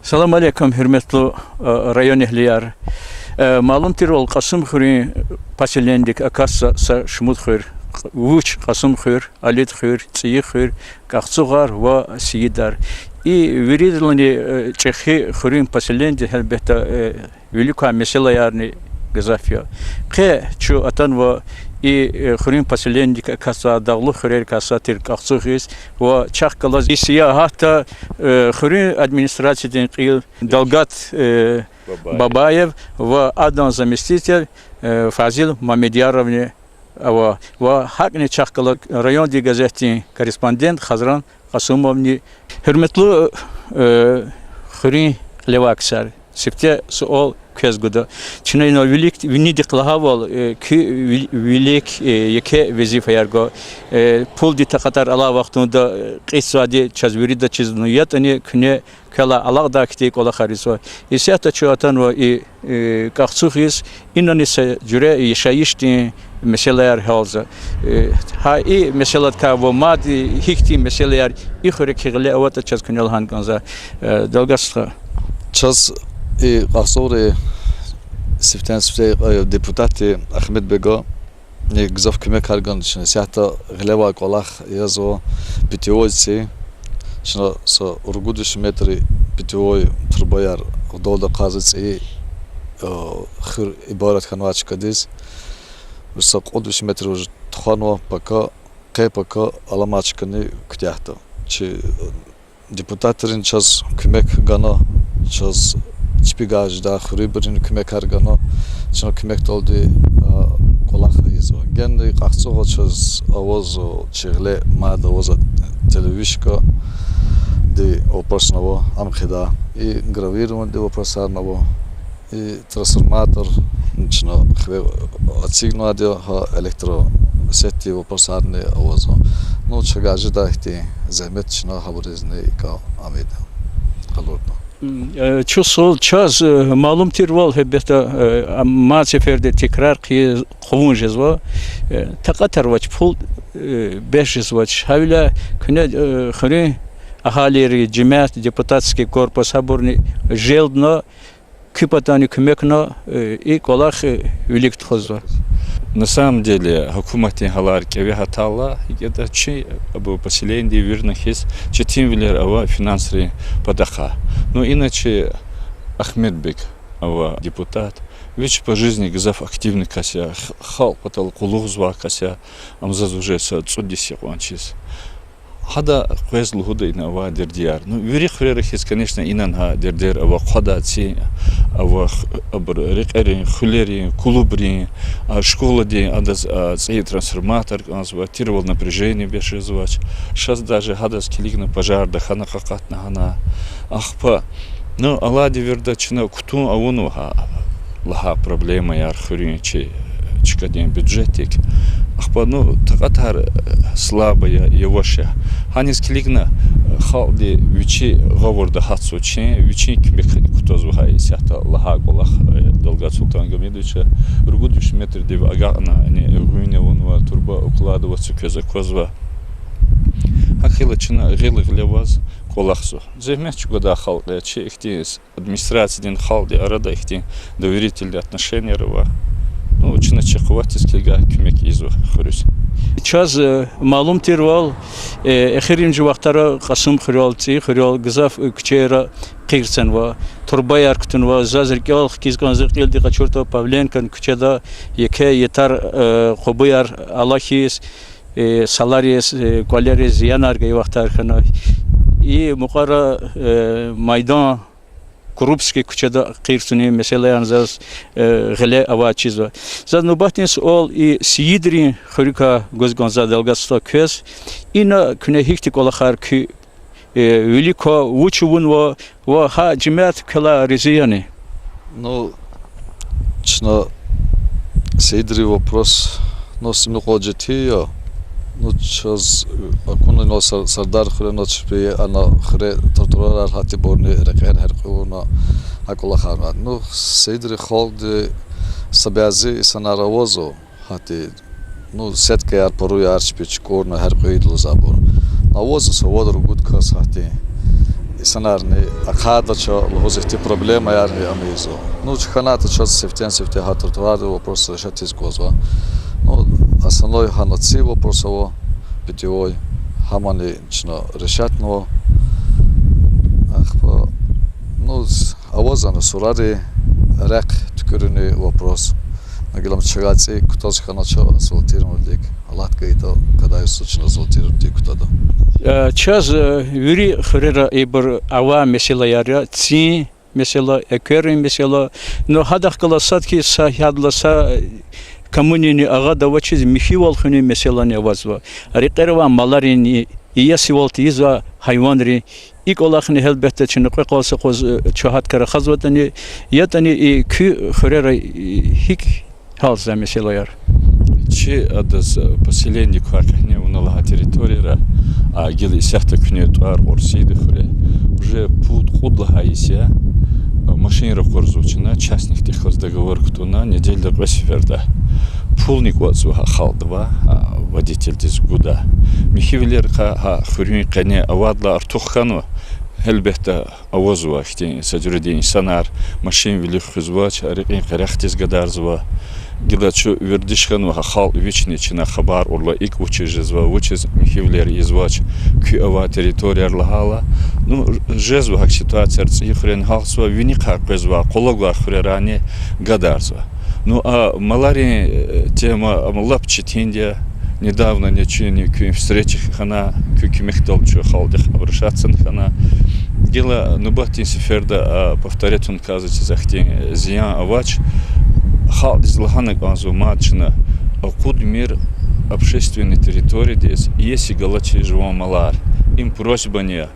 Salam aleykum, hürmetli rayon ehliler. Malum tirol Kasım Khuri pasilendik akassa şmut khur uç Kasım khur alit khur tsiy khur qaxsugar ve siyidar. Viridlani Çehi Khurin pasilendi elbette велика mesela yani gazafya. Qe şu atan ve Khurin pasilendi kasa dağlı khurer kasa tir qaxsuğis ve çakkalaz isiya hatta Khurin administrasiyeden qil Dalgat Бабаев в одном заместитель Фазил Мамедьяровне в Хакне Чахкалак район ди газети корреспондент Хазран Касумовни hürmetli Хурин Леваксар септе суол кезгуда чинайно велик винидик лахавал ки велик яке вазифаярго пул ди тақатар ала вақтунда қисади чазвирида чизнуят ани кне кала алағда китек ола харисо исята чуатан ва қақсухис инаниса жүре ешайишти meseleler halza ha meselat ka vo mad hikti meseleler ihore kigle avata chas kunal han ganza dalgastra chas qasore siftan deputati Ahmed Bega ne gzaf kime kargan için siyata gleva kolak yazo bitiozsi şuna so urguduş metri bitioy turbayar dolda qazitsi khir ibarat khanwach kadiz Высок одвиж метров уже тханова пока аламачканы ктяхта. Чи депутаторин час кумек гана час чпигаж да хрибрин кумек аргана чно кумек толди колаха изо. Генди қақсуға час авозо чигле мад авоза телевишка ди опросново амхида и гравирован ди опросарново и трансформатор Чно отсигнадио электросети вопросарни авозо. Ну чагажи дахти займет чно хабаризни ика амида. Халурно. Чусол час малум тирвал хебета ма сеферде текрар ки қовун жезва тақатар вач пул беш жезвач хавила күне хри ахалери жимат депутатский корпус хабурни желдно Кипатани кумекна и колах велик тхозва. На самом деле, хукуматин халарки авиахатала, это чи об поселении верных есть, четим велер ава финансовые подаха. Но иначе Ахмедбек ава депутат, ведь по жизни газав активный кася, хал потал кулухзва кася, амзаз уже судиси куанчис. Хада квез лугуда ина ава дердияр. Ну верих фрерих есть, конечно, инанха дердер ава хада ци ава абр рекерин хулерин кулубрин школа день адаз цей трансформатор азва тировал напряжение беши звач. Сейчас даже хада скилигна пожар да хана какат на хана ахпа. Ну алади вердачна кутун авуну лаха проблема яр хурин чи чикаден бюджетик. Ахпа ну такатар слабая явоша. Ханис килигна халди вичи говорда хатсучи вичи кимек кутозвахай сята лаха голах Далгат Султан Гамидовича ругудиш метр дев агана не руиневонва турба укладываться кеза козва. Ахилачина гилы глеваз колахсу. Займеч года халди чи ихтис администрацияден халди арада ихти доверительные отношения рва. Ну, учина чеховатискига кумек изу хурус. Час малум тирвал эхирин жвахтара Касым хуралти хурал гзаф кчера қирсен ва турбаяр кутун ва зазрикал кизганзыр келди качурта Павленкан кчеда еке етар хобяр алахис саларис колерис янарга вахтар хана и мукара майдан Крупский кучада қирсуни mesela yanzaz gele ava çizva. Zad nubahtins ol i siyidri xurika gozgonza dalgasla köz ina küne hiktik olakhar ki велико учувун во ха джимат кала резияни. Ну чно сидри вопрос носим ходжети Ну час акуна но сардар хре но чпе ана хре тортурар хати борни рекер херқуна акула хана ну сейдри холд сабязи санаравозо хати ну сетка яр пору яр чпе чкорна херқуидл забор авозо соводр гуд кас хати санарни акада чо лозихти проблема ярни амизо. Ну чханата чо сефте хатуртвар вопрос решать из гозва. Ну основной ханаци вопросово питьевой хамани чно решать но ну авозана сурари рак тукурни вопрос. Нагилам чагаци кутоз ханачо асфалтировали алатка и то когда сочно асфалтировали куда-то. Час вири хрера ибр ава mesela yarı çi mesela ekeri mesela no hadak kalasat sahyadlasa коммунини ага давачиз михивал хуни mesela ne vazva ariqerva malarini iyasivolti izva hayvanri ilk olakni elbette çınıkı qalsa qoz çahat kara xazvatani yatani kü хрера hik halza mesela yar Чи адас поселение квакне уналага территория, а гели сяхта кне туар орсиды хуре. Уже пут худлага ися машин ракорзучина частных техоз договор ктуна недельда квасиферда. Пулник вацуха халдва водитель дис гуда. Михивлер ха хурми кане авадла артуххану. Elbette avaz vakti sacurdi insanlar maşin vili xuzvaç ariqin qaraqtiz gadarзва гилачу вердишхан ва хал вечнична хабар орла ик учижзва учиз михивлер извач ки ава территория лахала ну жезва ситуация цихрен халсва вини қақызва қологла хурерани гадарзва ну а малари тема амлапчи тиндия недавно нечини кюм встречи хана кюкимехтолчу халдих обращаться хана Гила нубатин сеферда повторять он казать захтин зиян авач хал дизлаханок анзуматчина акуд мир общественной территории здесь есть и галачи живомалар им просьба не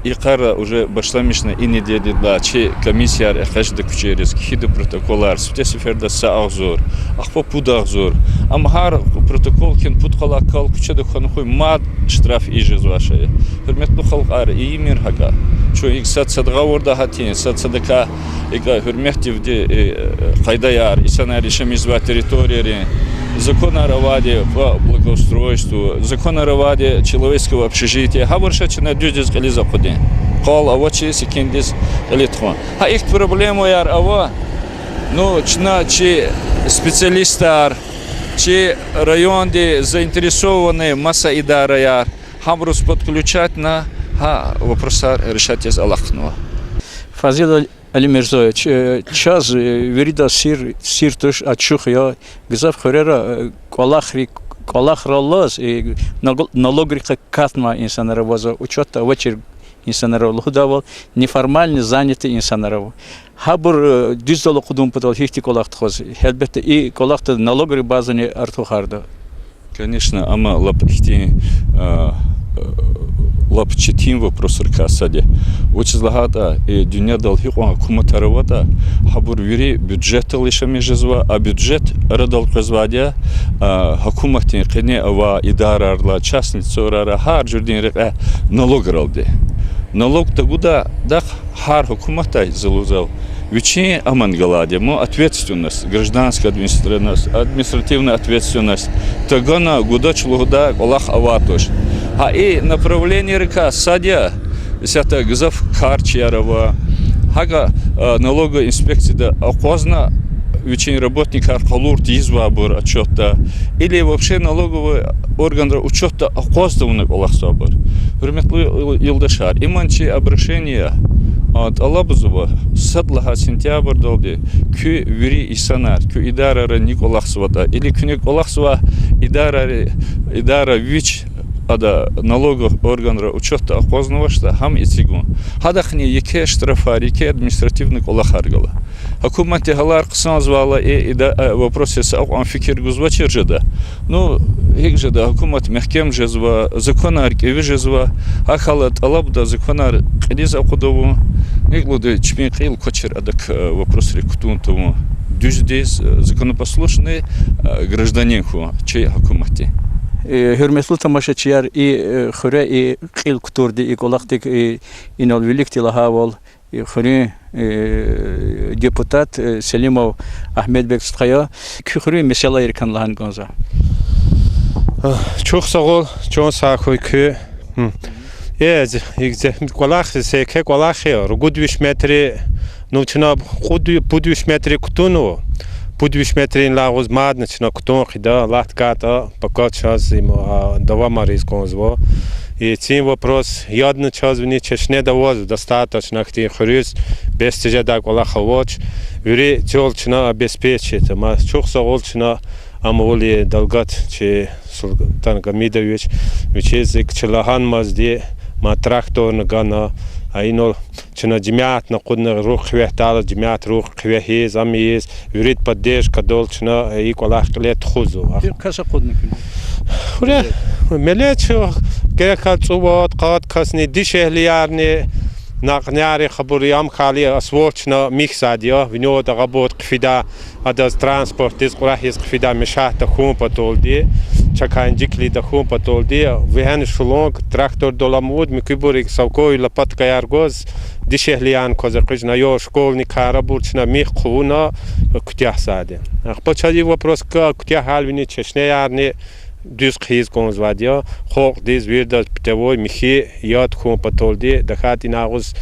и кара уже башламишна и недели да че комиссия эхажда кучерис хиды протоколар сте сеферда саазур ахпа пудазур амхар протокол кен путкала кал кучеда ханхой мад штраф ижез ваша хурметлы халкар и мир хага чо их садгаворда хатин садсадака ига хурметтивде кайдаяр исана решемизва территории закон о раваде по благоустройству, закон о раваде человеческого общежития. Хабаршачи на дюдис гали заходи. Кол авачи секиндис элитхон. А их проблема яр ава, ну чна чи специалистар, чи районде заинтересованные масса идара яр. Хабрус подключать на вопроса решать из Аллахного. Фазил Ali Mirzoyeviç, çaz verida sirtuş açık ya, güzel xörera kolakhrallas, налогri katma insanlara vaza, uçatta вечер insanlara luhdaval, неформально занятые insanlara. Habur düz dolu kudum putal hihti kolaktıhoz, elbette i kolaktı налогri bazını artıhardı. Конечно, ама лапихти лапчетим вопрос ркасаде. Учизлагата и дюня долхи куматаравата хабур вири бюджет лишами жезва, а бюджет радал казвадя хакуматин кене ава идарарла частницорара хар журдин река налог ралде. Налог тагуда дах хар хакуматай залузал. Вечи амангаладе, но ответственность, гражданская административная ответственность. Тагана гудач лугда Аллах аватош. А и направление река садя, это гзав харчарова, хага налоговая инспекция да опозна вечерний работник архалур тизва бур отчета или вообще налоговый орган учета опоздавный Аллах сабр. Хурметлы Илдашар, иманчи обращения от Алабузова садлаха сентябрь долди кю вири исанар кю идара Николахсвата или кю Николахсва идара вич ада налогов органа учета опознавашта хам ицигун хадахни яке штрафар яке административный колахаргала хакумати галар кысан звала и вопросы сау фикир гузвачержда ну хигжда хакумат мехкем жезва законар кеви жезва ахалат алабда законар кидиз акудову иглуды чпин кыл кочер адак вопрос рекутунтому düzdez законопослушный гражданин ху чей хакумати Hürmetli tamaşaçılar i xure i qil kuturdi i kolaktik inol vilikti lahaval xure депутат Selimov Ahmetbek Stkaya xure mesela erkan lahan gonza. Çok sağ ol, çok sağ ol ki. колах секе колахе ргудвиш метри нучна пудвиш метри кутуну пудвиш метри лагоз мад начна кутун хида лахтката пока час им дава мариз конзво. И цим вопрос ядно час вни чешне давоз достаточно хти хрюс без тежада колаха воч ври тёлчна обеспечит ма чухса олчна амоли далгат че султан гамидович вичезик челахан мазди ما تراكتور نقانا أينو شنا جماعة نقودنا روح خويه تعالى جماعة روح خويه هيز أميز يريد بديش كدول شنا هيك ولا خليت خوزو كاسا قودنا كله ولا مليت شو كيكا تصوات قاد كاسني ديش هليارني نقنياري خبريام خالي أسواتشنا ميكساديا فينو تغبوت قفيدا هذا ترانسبورت ديس قراحيز قفيدا مشاه تخون بطول دي чакаем жикли да хум патолди вehen шулонг трактор доламуд микибурик савкой лопатка яргоз дишехлиан козакыжна ё школьный кара бурчна мих хуна кутях саде ах почади вопрос ка кутях халвини чешне ярни düz qiz konzvadiya xoq diz virda ptevoy mihi yad khum patoldi dakhat inaguz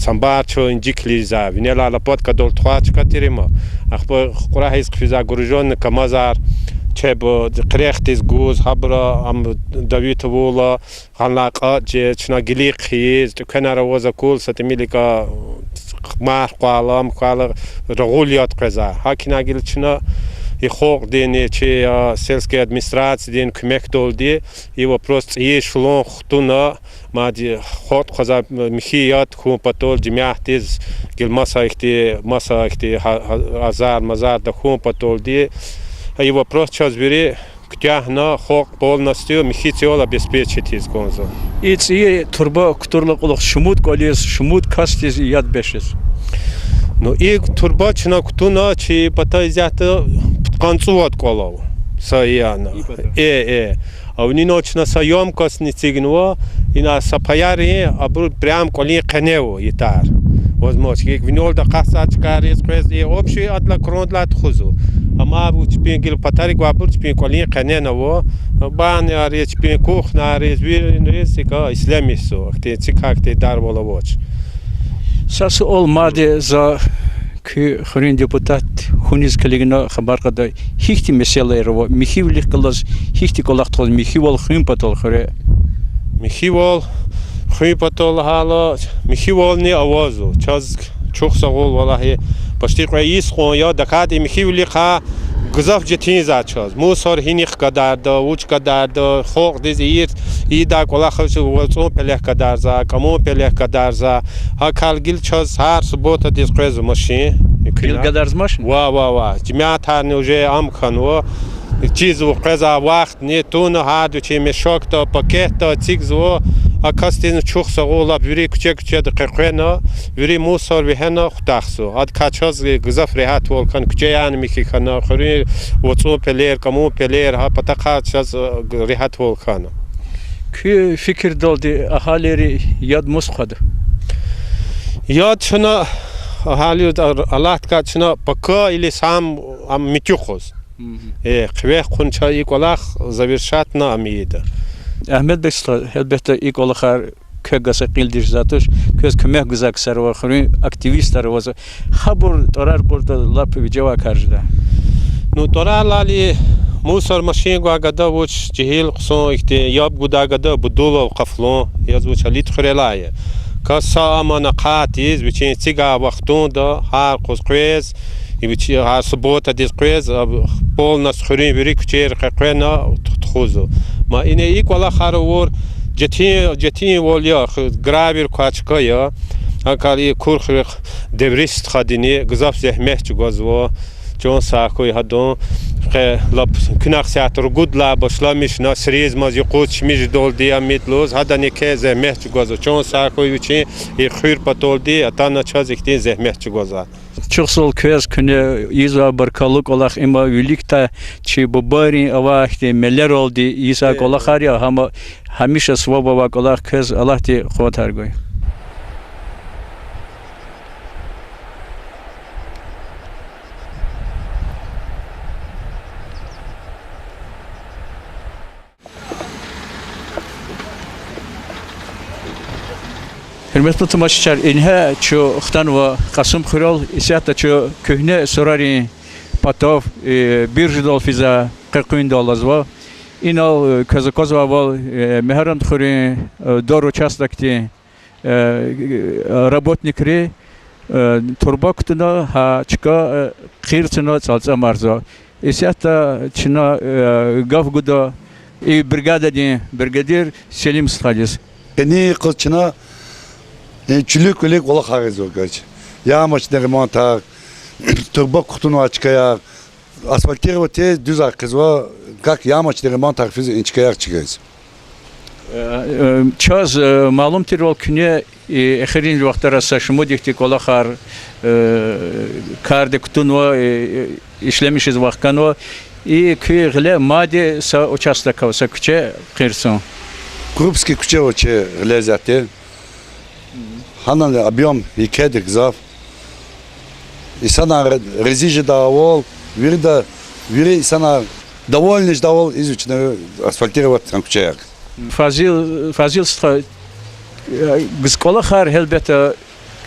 sambar cho injikli za vinela la pot kadol twach katirima akhba qura hiz qiza gurujon kamazar chebo qrextiz guz habra am davit vola khanlaqa je chna gili qiz kanara waza kul satimilika mar qalam qala regulyat qaza hakina gil chna и хок дени че сельской администрации ден кмек долди и вопрос и шлон хтуна мади хот хоза михият хум патол димяхтиз гил масахти азар мазар да хум патолди и вопрос час бери ктяхна хок полностью михитиол обеспечить из конзо и ці турба кутурлык улук шумут колес шумут кастиз яд бешес ну и турба чна кутуна чи патайзята концоват колов саяна а уни ночна саём косни цигнво и на сапаяри абу прям коли кенево итар возможно как винол да касач карис квез и общий адла крондлат хузу ама абу чпингил патари габу чпин коли кенево бан ари чпин кухна ари звир рисика исламисо те цикак те дар воловоч сас ол маде за ки хрин депутат хуниз коллегина хабар када хихти меселеро михивлих калас хихти колахтол михивол хрин патол хре михивол хрин патол хала михивол не авазу час чухсагол валахи почти раис хон я дакат михивли ха гузаф жетин за час мусор хиних кадар да уч кадар да хог дизир и да колахш валцо пелех кадар за кому пелех кадар за ха калгил час har суббота диз квез машин кил кадар з машин ва жмята не уже амкханво чизу квеза вақт не туна хаду чи мешок то пакет то цигзо а кастин чухсагола вири куче да қеқена вири мусор вихена хутахсу ад качаз гузаф рехат волкан куче ян михихана хори вацо пелер кому пелер ха патаqa час рехат волкан ки фикр долди ахалери яд мусқад яд шуна ахали аллах ка шуна пока или сам ам митюхоз қвех қунча и колах завершат на амида Ahmet Bey elbette ilk olarak kögasa qildiş zatış köz kömek güzak sarvakırı aktivistler var. Habur torar kurda lapı ceva karşıda. Ну торалали мусор машин гагада воч жихил қсон ихте яб гудагада будулов қафлон язвуч алит хрелае. Каса амана қатиз бичин цига вақтунда хар қозқвез и бичи хар суббота дизқвез полнас хурин вирик чер қақвена тхузу. ما اینه ای کلا خروور جتی ولیا گرابیر کاچکا یا هکاری کورخ دوریست خدینی گذاب زحمت چگازوا چون ساکوی هدون لب کناخ ساعتر گود لا باشلامیش ناسریز مازی قوتش میج دول دیا میتلوز هدا نیکه زحمت چگازوا چون ساکوی وچی ای خیر پتول دی اتانا چاز اکتین زحمت چگازوا Çuksal köz küne İza barkalık olak ima ülikta çi babari avahti meller oldu İsa kolakar ya ama hamişa svobava kolak köz Allah di xotar goy. Hürmetli tamaşaçılar, inhe ço xtanva Kasım Xurol isyatta ço köhne sorari patov bir jidol fiza 40 долларов. Инал казаkozva vol meharan xuri дор участокти работникри турбактна хачка қирцна цалца марзо. Isyatta çina gavguda бригадир Селим Стхалис. Ni kılçına çülük ölük ola xağız o gaç. Yağmaç ne remonta turbo kutunu açkaya asfaltировать tez düz akız va как yağmaç ne remonta fiz inçkaya çıkız. Çaz malum tirol küne exirin vaxtara saşımı diktik ola xar karde kutunu işlemişiz vaxtkanı и кыйле маде са участоков са күче кырсын. Крупский күче оче глезяте. Ханан объем икедик зав. И сана резиже давол, вири сана довольный давол изучно асфальтировать күче. Фазил гскола хар хелбета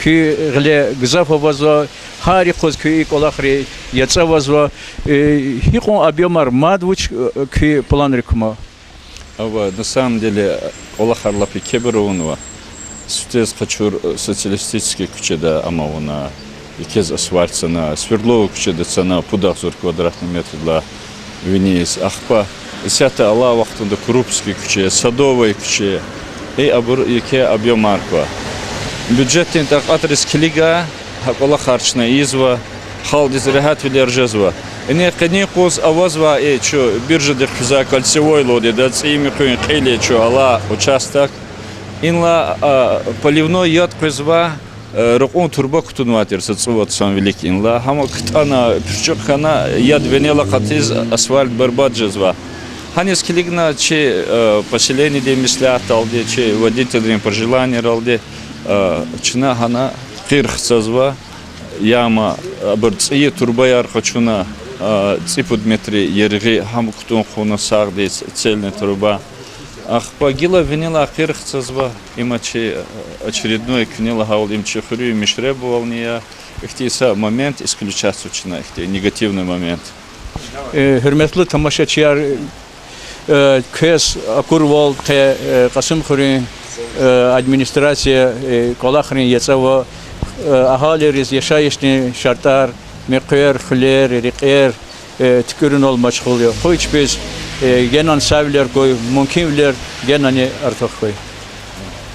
кыйле гзаф обозо Хари козки колахри яцавазва хикон объемар мадвуч к план рекма. На самом деле колахарлапи кеберовнова сутез хачур социалистический күчеда амауна икез асфальтсана Свердлова күчеда цана пудахзур квадратный метрла винис ахпа сята ала вақтында Крупский күче Садовый күче абур ике объемарква бюджеттен так адрес килига Кола харчна изва, халдиз рехат вилержезва. Ине кени коз авазва чо биржа дерфиза кольцевой лоди да цими куин хели чо ала участок. Инла поливной яд козва рукун турба кутунватер сацуват сан велик инла. Хама ктана пирчок хана яд венела катиз асфальт барбаджезва. Ханис килигна че поселение де мислят алде че водителям пожелания алде чина хана Қирхцазва яма абырцие турбаяр хачуна ципуд метри ерги хамкутун хуна сагди цельная труба ахпа гила винила қирхцазва имачи очередной книла хаул имчи хурю мишребовал ния ихтиса момент исключаться учина ихти негативный момент. Hürmetli tamaşaçılar kes akurval te Kasım Xuri администрация колахрин яцава аhaleriz yaşayışni şartlar mekyer xler riqer tükürün olmaç oluyor. Hiç biz genan savler koy mümkünler genani artık koy.